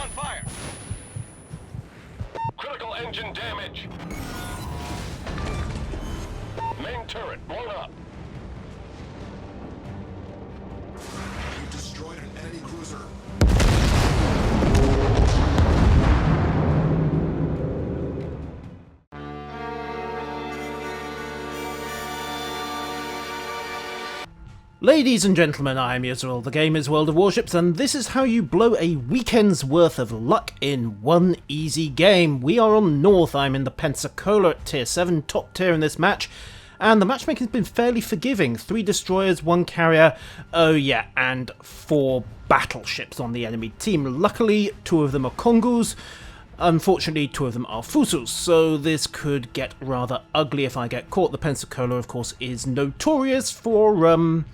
on fire. Critical engine damage. Main turret blown up. You destroyed an enemy cruiser. Ladies and gentlemen, I am Israel, the game is World of Warships, and this is how you blow a weekend's worth of luck in one easy game. We are on North, I'm in the Pensacola at tier 7, top tier in this match, and the matchmaking has been fairly forgiving. 3 destroyers, 1 carrier, oh yeah, and 4 battleships on the enemy team. Luckily, 2 of them are Kongus. Unfortunately, 2 of them are Fusos, so this could get rather ugly if I get caught. The Pensacola, of course, is notorious for,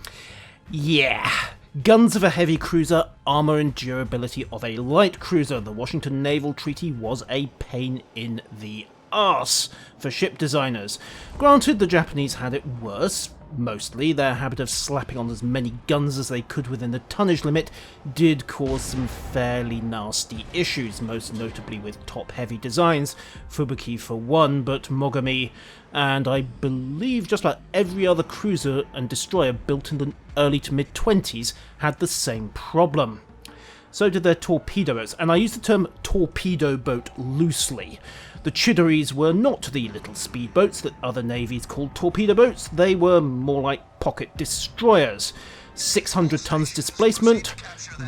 guns of a heavy cruiser, armour and durability of a light cruiser. The Washington Naval Treaty was a pain in the arse for ship designers. Granted, the Japanese had it worse. Mostly, their habit of slapping on as many guns as they could within the tonnage limit did cause some fairly nasty issues, most notably with top-heavy designs, Fubuki for one, but Mogami and I believe just about every other cruiser and destroyer built in the early to mid-20s had the same problem. So did their torpedo boats, and I use the term torpedo boat loosely. The Chidories were not the little speedboats that other navies called torpedo boats, they were more like pocket destroyers. 600 tons displacement,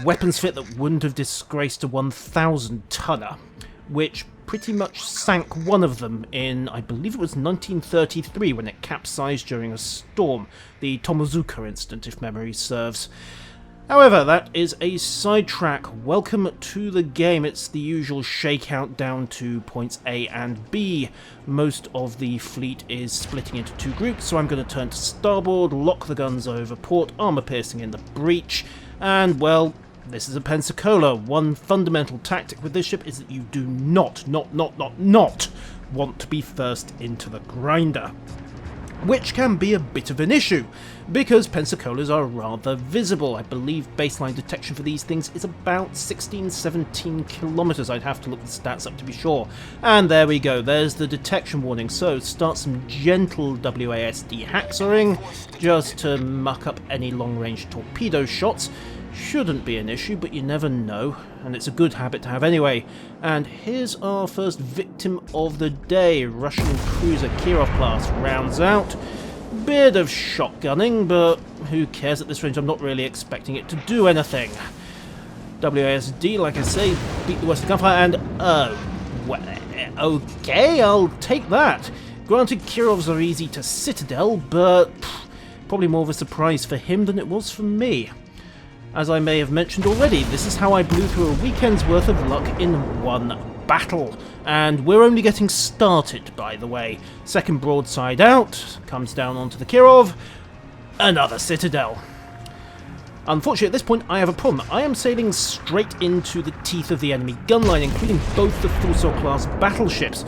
weapons fit that wouldn't have disgraced a 1,000 tonner, which pretty much sank one of them in, I believe it was 1933 when it capsized during a storm, the Tomozuka incident if memory serves. However, that is a sidetrack. Welcome to the game. It's the usual shakeout down to points A and B. Most of the fleet is splitting into 2 groups, so I'm going to turn to starboard, lock the guns over port, armour piercing in the breach, and, well, this is a Pensacola. One fundamental tactic with this ship is that you do not want to be first into the grinder, which can be a bit of an issue, because Pensacolas are rather visible. I believe baseline detection for these things is about 16-17 kilometers. I'd have to look the stats up to be sure. And there we go, there's the detection warning. So start some gentle WASD haxoring, just to muck up any long-range torpedo shots. Shouldn't be an issue, but you never know, and it's a good habit to have anyway. And here's our first victim of the day. Russian cruiser Kirov class rounds out. Bit of shotgunning, but who cares at this range? I'm not really expecting it to do anything. WASD, like I say, beat the Western gunfire, and well, okay, I'll take that. Granted, Kirovs are easy to citadel, but probably more of a surprise for him than it was for me. As I may have mentioned already, this is how I blew through a weekend's worth of luck in one battle. And we're only getting started, by the way. Second broadside out, comes down onto the Kirov, another citadel. Unfortunately, at this point, I have a problem. I am sailing straight into the teeth of the enemy gun line, including both the Fuso-class battleships.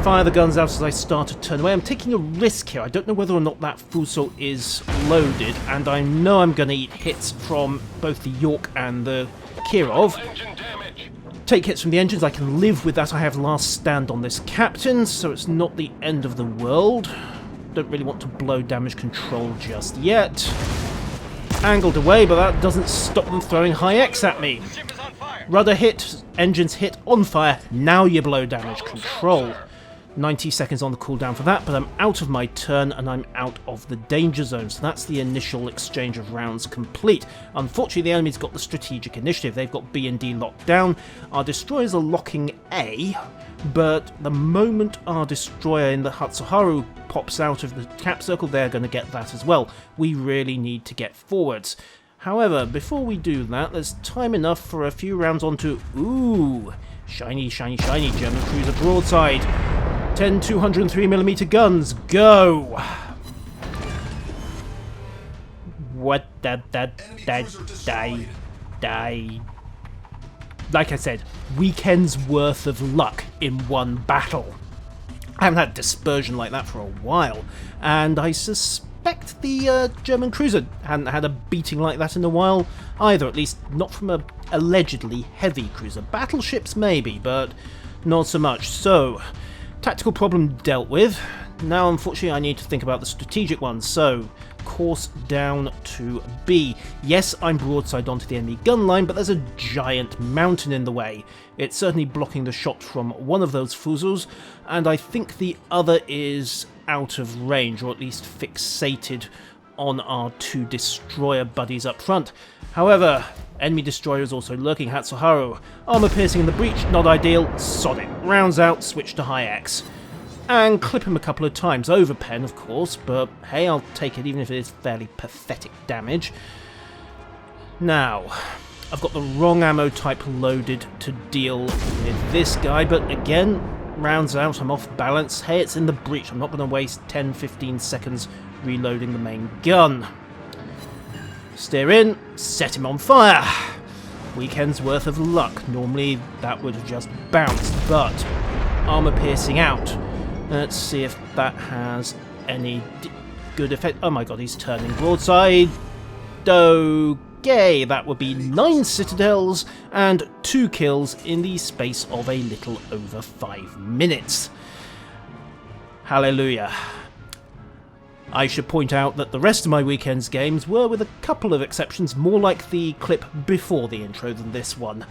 Fire the guns out as I start to turn away. I'm taking a risk here. I don't know whether or not that Fuso is loaded, and I know I'm going to eat hits from both the York and the Kirov. Take hits from the engines, I can live with that. I have last stand on this captain, so it's not the end of the world. Don't really want to blow damage control just yet. Angled away, but that doesn't stop them throwing high X at me. Rudder hit, engines hit, on fire, now you blow damage control. 90 seconds on the cooldown for that, but I'm out of my turn and I'm out of the danger zone, so that's the initial exchange of rounds complete. Unfortunately, the enemy's got the strategic initiative. They've got B and D locked down. Our destroyers are locking A, but the moment our destroyer in the Hatsuharu pops out of the cap circle, they're going to get that as well. We really need to get forwards. However, before we do that, there's time enough for a few rounds onto, ooh, shiny, shiny, shiny German cruiser broadside. 10 203mm guns, go! What die. Like I said, weekend's worth of luck in one battle. I haven't had dispersion like that for a while, and I suspect suspect the German cruiser hadn't had a beating like that in a while either, at least not from a allegedly heavy cruiser. Battleships maybe, but not so much. So, tactical problem dealt with. Now unfortunately I need to think about the strategic ones, so course down to B. Yes, I'm broadside onto the enemy gun line, but there's a giant mountain in the way. It's certainly blocking the shot from one of those fusils, and I think the other is out of range, or at least fixated on our two destroyer buddies up front. However, enemy destroyer is also lurking. Hatsuharu, armor piercing in the breach, not ideal. Sod it. Rounds out, switch to high X. And clip him a couple of times, over pen of course, but hey, I'll take it even if it is fairly pathetic damage. Now, I've got the wrong ammo type loaded to deal with this guy, but again, rounds out, I'm off balance. Hey, it's in the breach, I'm not going to waste 10-15 seconds reloading the main gun. Steer in, set him on fire. Weekend's worth of luck. Normally that would have just bounced, but armor piercing out. Let's see if that has any good effect. Oh my god, he's turning broadside. Okay, that would be 9 citadels and 2 kills in the space of a little over 5 minutes. Hallelujah. I should point out that the rest of my weekend's games were, with a couple of exceptions, more like the clip before the intro than this one.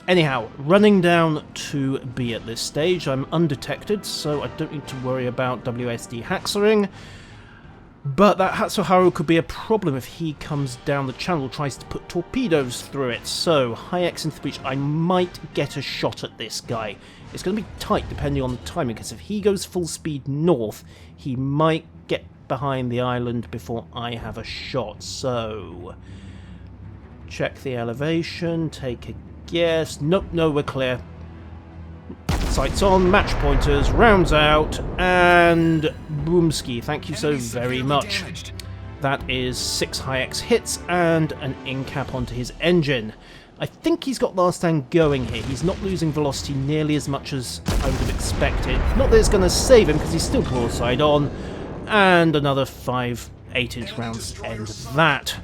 Anyhow, running down to B at this stage. I'm undetected, so I don't need to worry about WSD haxering. But that Hatsuharu could be a problem if he comes down the channel, tries to put torpedoes through it. So, high X into the breach, I might get a shot at this guy. It's going to be tight depending on the timing, because if he goes full speed north, he might get behind the island before I have a shot. So, check the elevation, take a guess. Nope, no, we're clear. Sights on, match pointers, rounds out, and boomski. Thank you so very much. That is 6 high X hits and an in-cap onto his engine. I think he's got last stand going here. He's not losing velocity nearly as much as I would have expected. Not that it's going to save him, because he's still broadside on. And another 5 8-inch rounds end that.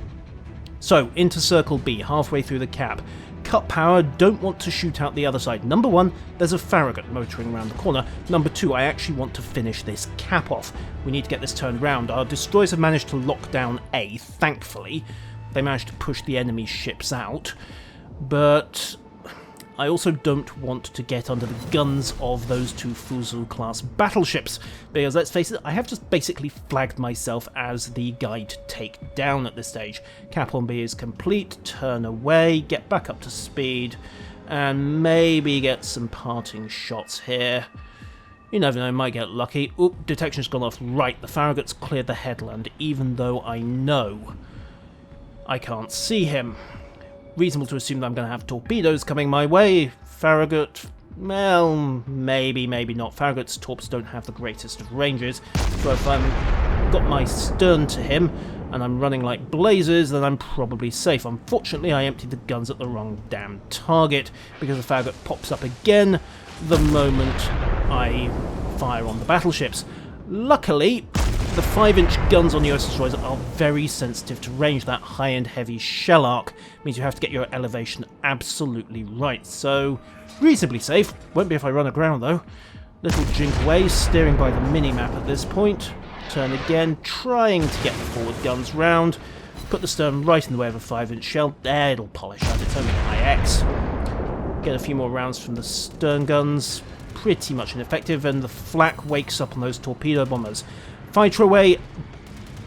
So, into Circle B, halfway through the cap. Cut power, don't want to shoot out the other side. Number 1, there's a Farragut motoring around the corner. Number 2, I actually want to finish this cap off. We need to get this turned round. Our destroyers have managed to lock down A, thankfully. They managed to push the enemy ships out. But I also don't want to get under the guns of those 2 Fuzil-class battleships, because let's face it, I have just basically flagged myself as the guy to take down at this stage. Cap on B is complete, turn away, get back up to speed, and maybe get some parting shots here. You never know, might get lucky. Oop, detection's gone off. Right, the Farragut's cleared the headland, even though I know I can't see him. Reasonable to assume that I'm going to have torpedoes coming my way. Farragut, well, maybe, maybe not. Farragut's torps don't have the greatest of ranges, so if I've got my stern to him and I'm running like blazes, then I'm probably safe. Unfortunately, I emptied the guns at the wrong damn target, because the Farragut pops up again the moment I fire on the battleships. Luckily, the 5-inch guns on the US destroyers are very sensitive to range. That high-end heavy shell arc means you have to get your elevation absolutely right. So, reasonably safe. Won't be if I run aground though. Little jink away, steering by the mini-map at this point. Turn again, trying to get the forward guns round. Put the stern right in the way of a 5-inch shell. There, it'll polish out. It's only high X. Get a few more rounds from the stern guns. Pretty much ineffective, and the flak wakes up on those torpedo bombers. Fighter away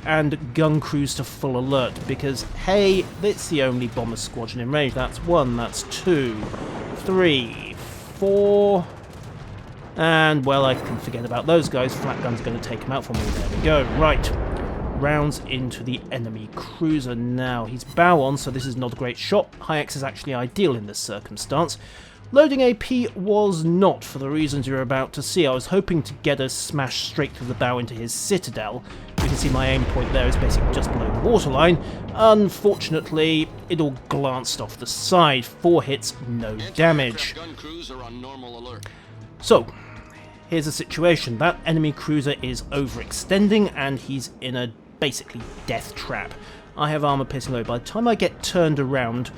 and gun crews to full alert, because hey, it's the only bomber squadron in range. That's 1, that's 2, 3, 4, and well, I can forget about those guys. Flak gun's going to take them out for me. There we go. Right, rounds into the enemy cruiser now. He's bow on, so this is not a great shot. High X is actually ideal in this circumstance. Loading AP was not, for the reasons you're about to see. I was hoping to get a smash straight through the bow into his citadel. You can see my aim point there is basically just below the waterline. Unfortunately, it all glanced off the side. 4 hits, no damage. So, here's the situation. That enemy cruiser is overextending and he's in a basically death trap. I have armor piercing low. By the time I get turned around,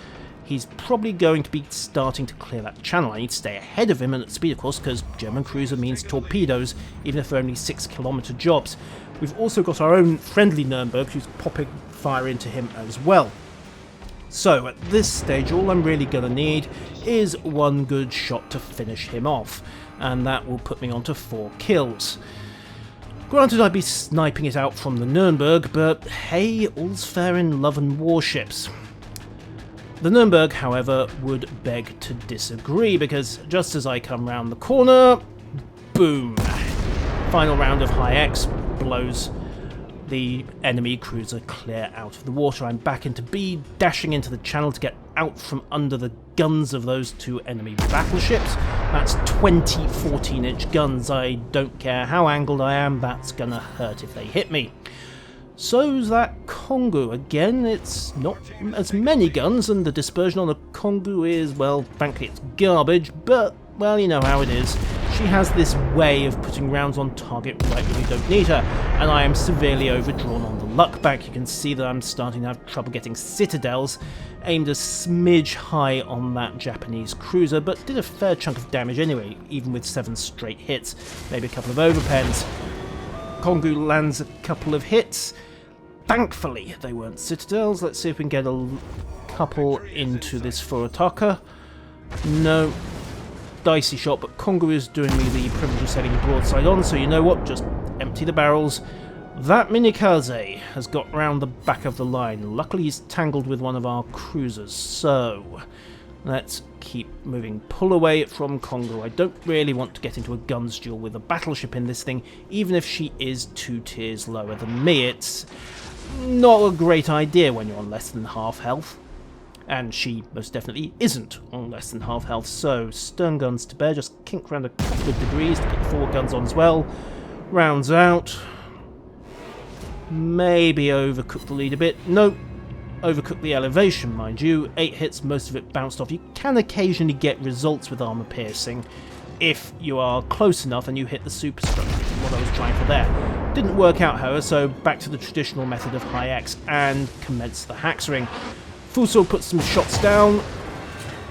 he's probably going to be starting to clear that channel. I need to stay ahead of him and at speed, of course, because German cruiser means torpedoes, even if they're only 6-kilometer jobs. We've also got our own friendly Nürnberg who's popping fire into him as well. So at this stage, all I'm really going to need is one good shot to finish him off, and that will put me on to 4 kills. Granted, I'd be sniping it out from the Nürnberg, but hey, all's fair in love and warships. The Nürnberg, however, would beg to disagree, because just as I come round the corner, boom! Final round of high X blows the enemy cruiser clear out of the water. I'm back into B, dashing into the channel to get out from under the guns of those 2 enemy battleships. That's 20 14-inch guns. I don't care how angled I am, that's gonna hurt if they hit me. So's that Kongu. Again, it's not as many guns, and the dispersion on the Kongu is, well, frankly, it's garbage, but, well, you know how it is. She has this way of putting rounds on target right when you don't need her, and I am severely overdrawn on the luck bank. You can see that I'm starting to have trouble getting citadels, aimed a smidge high on that Japanese cruiser, but did a fair chunk of damage anyway, even with 7 straight hits, maybe a couple of overpens. Kongu lands a couple of hits. Thankfully, they weren't citadels. Let's see if we can get a couple into this Furutaka. No. Dicey shot, but Kongu is doing me the privilege of setting broadside on, so you know what? Just empty the barrels. That Minikaze has got round the back of the line. Luckily, he's tangled with one of our cruisers, so let's keep moving. Pull away from Kongu. I don't really want to get into a guns duel with a battleship in this thing, even if she is 2 tiers lower than me. It's not a great idea when you're on less than half health. And she most definitely isn't on less than half health, so stern guns to bear, just kink around a couple of degrees to get the forward guns on as well. Rounds out. Maybe overcook the lead a bit. Nope. Overcook the elevation, mind you. 8 hits, most of it bounced off. You can occasionally get results with armor piercing if you are close enough and you hit the superstructure, which is what I was trying for there. Didn't work out, however, so back to the traditional method of high X and commence the Haxring. Fuso puts some shots down.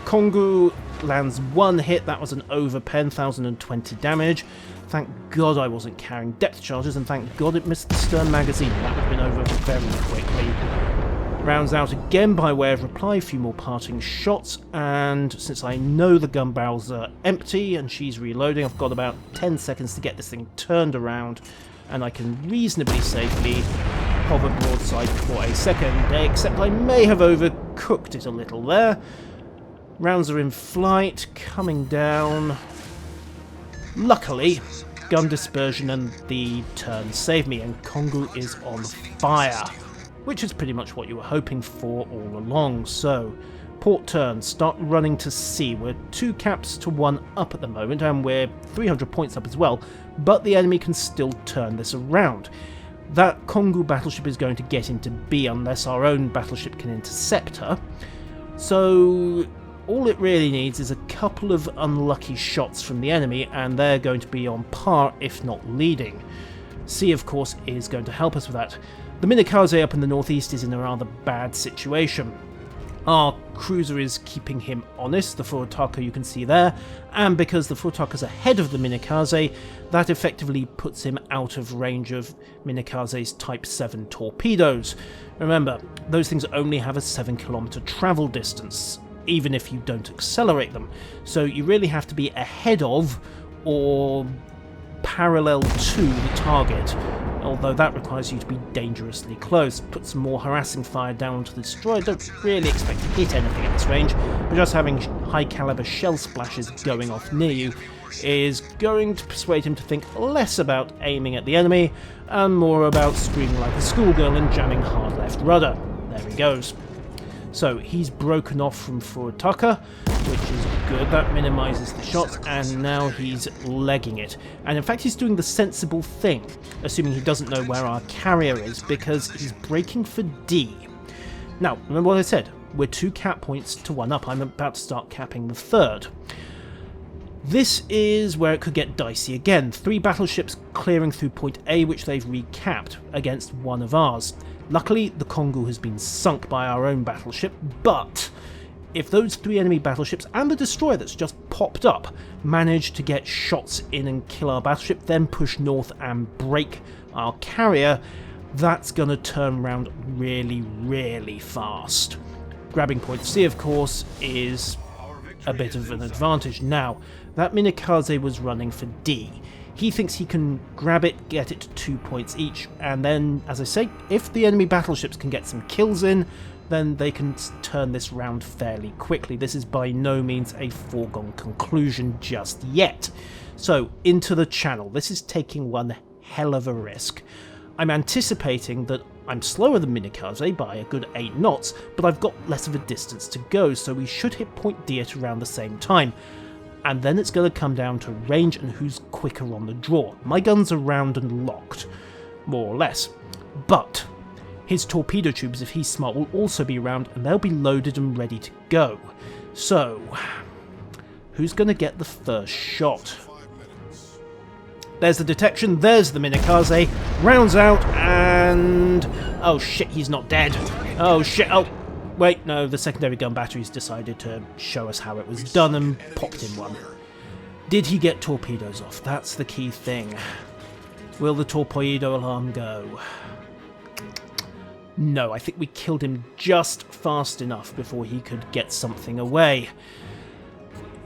Kongu lands 1 hit. That was an overpen, 1020 damage. Thank God I wasn't carrying depth charges, and thank God it missed the stern magazine. That would have been over very quickly. Rounds out again by way of reply, a few more parting shots, and since I know the gun barrels are empty and she's reloading, I've got about 10 seconds to get this thing turned around, and I can reasonably safely hover broadside for a second, except I may have overcooked it a little there. Rounds are in flight, coming down. Luckily, gun dispersion and the turn saved me, and Kongu is on fire, which is pretty much what you were hoping for all along. So, port turn, start running to sea. We're 2 caps to 1 up at the moment, and we're 300 points up as well, but the enemy can still turn this around. That Kongu battleship is going to get into B unless our own battleship can intercept her. So all it really needs is a couple of unlucky shots from the enemy, and they're going to be on par, if not leading. C, of course, is going to help us with that. The Minikaze up in the northeast is in a rather bad situation. Our cruiser is keeping him honest, the Furutaka you can see there, and because the Furutaka's ahead of the Minikaze, that effectively puts him out of range of Minikaze's Type 7 torpedoes. Remember, those things only have a 7-kilometer travel distance, even if you don't accelerate them, so you really have to be ahead of or parallel to the target, although that requires you to be dangerously close. Put some more harassing fire down onto the destroyer. Don't really expect to hit anything at this range, but just having high caliber shell splashes going off near you is going to persuade him to think less about aiming at the enemy and more about screaming like a schoolgirl and jamming hard left rudder. There he goes. So he's broken off from Furutaka, which is good. That minimises the shots, and now he's legging it. And in fact, he's doing the sensible thing, assuming he doesn't know where our carrier is, because he's braking for D. Now, remember what I said, we're 2 cap points to 1 up. I'm about to start capping the 3rd. This is where it could get dicey again. 3 battleships clearing through point A, which they've recapped against one of ours. Luckily, the Kongu has been sunk by our own battleship, but if those 3 enemy battleships and the destroyer that's just popped up manage to get shots in and kill our battleship, then push north and break our carrier, that's going to turn around really, really fast. Grabbing point C, of course, is a bit of an advantage. Now, that Minikaze was running for D. He thinks he can grab it, get it to 2 points each, and then, as I say, if the enemy battleships can get some kills in, then they can turn this round fairly quickly. This is by no means a foregone conclusion just yet. So, into the channel. This is taking one hell of a risk. I'm anticipating that I'm slower than Minikaze by a good 8 knots, but I've got less of a distance to go, so we should hit point D at around the same time. And then it's going to come down to range and who's quicker on the draw. My guns are round and locked, more or less. But his torpedo tubes, if he's smart, will also be round and they'll be loaded and ready to go. So, who's going to get the first shot? There's the detection, there's the Minikaze, rounds out, and... oh shit, he's not dead. Oh shit, oh... wait, no, the secondary gun batteries decided to show us how it was done and popped in one. Did he get torpedoes off? That's the key thing. Will the torpedo alarm go? No, I think we killed him just fast enough before he could get something away.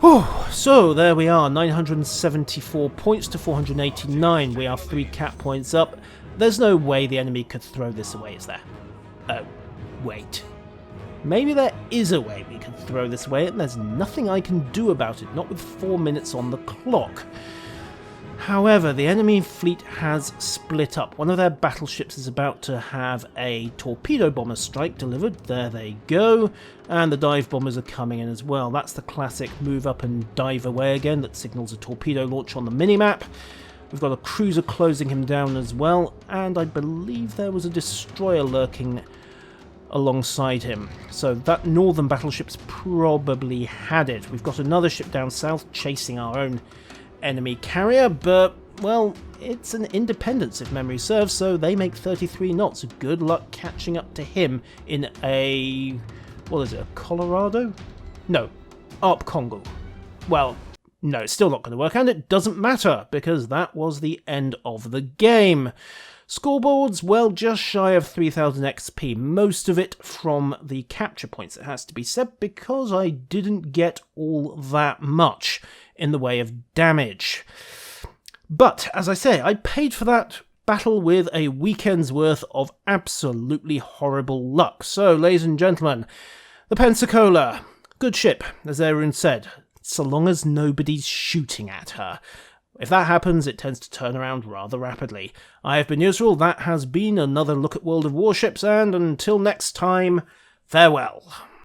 Whew, so there we are, 974 points to 489. We are 3 cap points up. There's no way the enemy could throw this away, is there? Oh, wait. Maybe there is a way we can throw this away, and there's nothing I can do about it, not with 4 minutes on the clock. However, the enemy fleet has split up. One of their battleships is about to have a torpedo bomber strike delivered. There they go. And the dive bombers are coming in as well. That's the classic move up and dive away again that signals a torpedo launch on the minimap. We've got a cruiser closing him down as well. And I believe there was a destroyer lurking alongside him. So that northern battleship's probably had it. We've got another ship down south chasing our own enemy carrier, but, well, it's an Independence if memory serves, so they make 33 knots. Good luck catching up to him in a... what is it, a Colorado? No, ARP Congo. Well, no, it's still not going to work, and it doesn't matter, because that was the end of the game. Scoreboards, well, just shy of 3000 XP, most of it from the capture points, it has to be said, because I didn't get all that much in the way of damage. But, as I say, I paid for that battle with a weekend's worth of absolutely horrible luck. So, ladies and gentlemen, the Pensacola, good ship, as Aaron said, so long as nobody's shooting at her. If that happens, it tends to turn around rather rapidly. I have been Yusril, that has been another look at World of Warships, and until next time, farewell.